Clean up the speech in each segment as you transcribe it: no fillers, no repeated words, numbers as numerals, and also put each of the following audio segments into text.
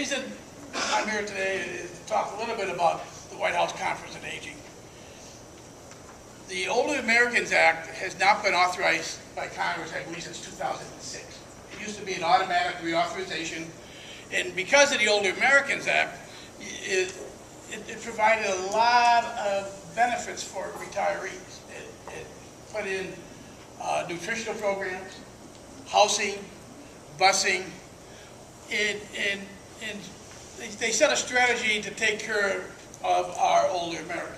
reason I'm here today is to talk a little bit about the White House Conference on Aging. The Older Americans Act has not been authorized by Congress, I believe, since 2006. It used to be an automatic reauthorization, and because of the Older Americans Act, it provided a lot of benefits for retirees. It put in nutritional programs, housing, busing, and they set a strategy to take care of our older Americans.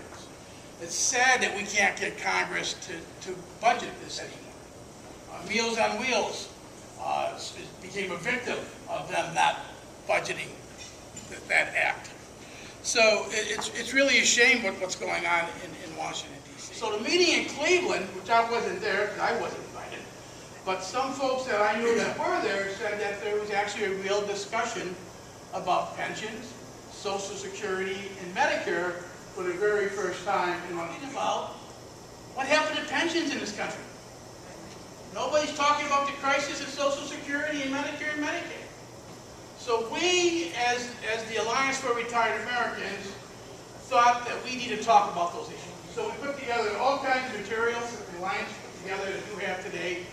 It's sad that we can't get Congress to budget this anymore. Meals on Wheels became a victim of them not budgeting that act. So it's really a shame what's going on in Washington, D.C. So the meeting in Cleveland, which I wasn't there because I wasn't invited, but some folks that I knew that were there said that there was actually a real discussion about pensions, Social Security, and Medicare for the very first time in about what happened to pensions in this country. Nobody's talking about the crisis of Social Security and Medicare and Medicaid. So we, as the Alliance for Retired Americans, thought that we need to talk about those issues. So we put together all kinds of materials that the Alliance put together that you have today,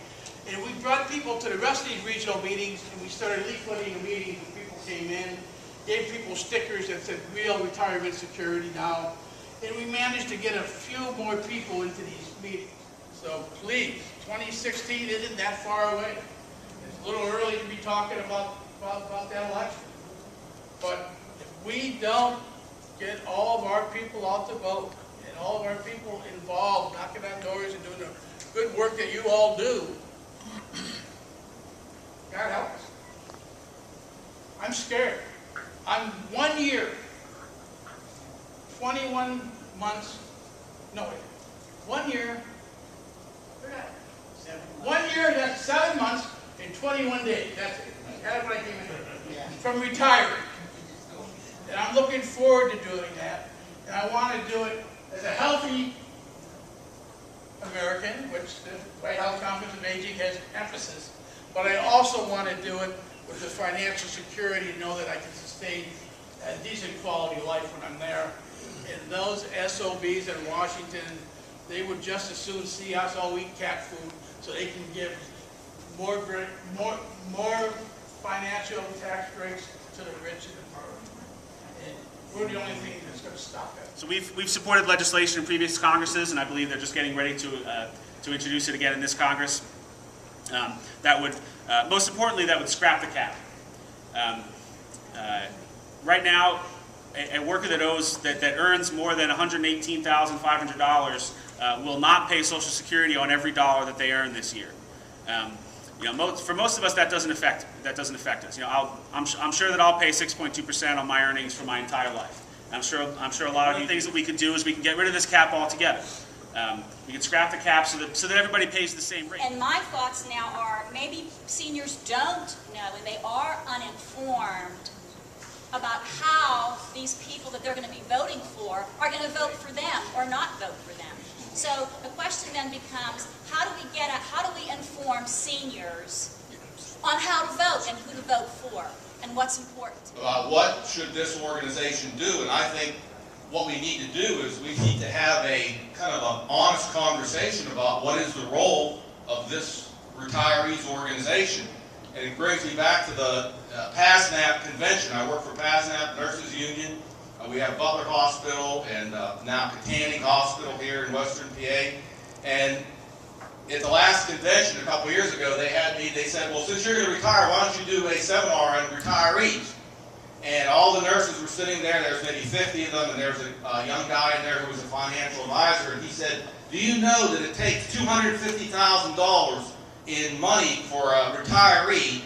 and we brought people to the rest of these regional meetings, and we started leafleting the meetings when people came in, gave people stickers that said real retirement security now, and we managed to get a few more people into these meetings. So please, 2016 isn't that far away. It's a little early to be talking about that election. But if we don't get all of our people out to vote, and all of our people involved, knocking on doors and doing the good work that you all do, God help us. I'm scared. I'm 1 year, 21 months, no wait, 1 year, 1 year, that's 7 months and 21 days, that's it. That's what I came in here. From retiring. And I'm looking forward to doing that. And I want to do it as a healthy American, which the White House Conference on Aging has emphasis. But I also want to do it with the financial security to know that I can sustain a decent quality of life when I'm there. And those SOBs in Washington, they would just as soon see us all eat cat food so they can give more financial tax breaks to the rich and the poor. And we're the only thing that's going to stop that. So we've supported legislation in previous Congresses, and I believe they're just getting ready to introduce it again in this Congress. That would, most importantly, that would scrap the cap. Right now, a worker that earns more than $118,500 will not pay Social Security on every dollar that they earn this year. For most of us, that doesn't affect us. I'm sure that I'll pay 6.2% on my earnings for my entire life. I'm sure a lot of the things that we could do is we can get rid of this cap altogether. We can scrap the cap so that everybody pays the same rate. And my thoughts now are maybe seniors don't know and they are uninformed about how these people that they're going to be voting for are going to vote for them or not vote for them. So the question then becomes, how do we inform seniors on how to vote and who to vote for and what's important? What should this organization do? And I think what we need to do is we need to have a kind of an honest conversation about what is the role of this retirees organization. And it brings me back to the PASNAP convention. I work for PASNAP Nurses Union. We have Butler Hospital and now Katanning Hospital here in Western PA. And at the last convention a couple years ago, they said, well, since you're going to retire, why don't you do a seminar on retirees? And all the nurses were sitting there. There's maybe 50 of them, and there's a young guy in there who was a financial advisor, and he said, do you know that it takes $250,000 in money for a retiree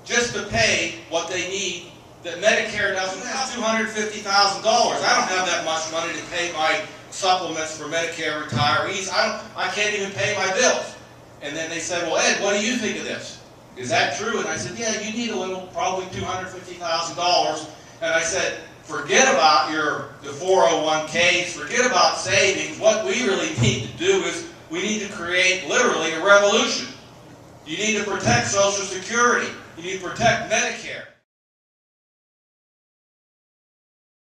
just to pay what they need, that Medicare doesn't have $250,000. I don't have that much money to pay my supplements for Medicare retirees. I can't even pay my bills. And then they said, well, Ed, what do you think of this? Is that true? And I said, yeah, you need a little, probably $250,000. And I said, forget about the 401ks, forget about savings. What we really need to do is we need to create literally a revolution. You need to protect Social Security. You need to protect Medicare.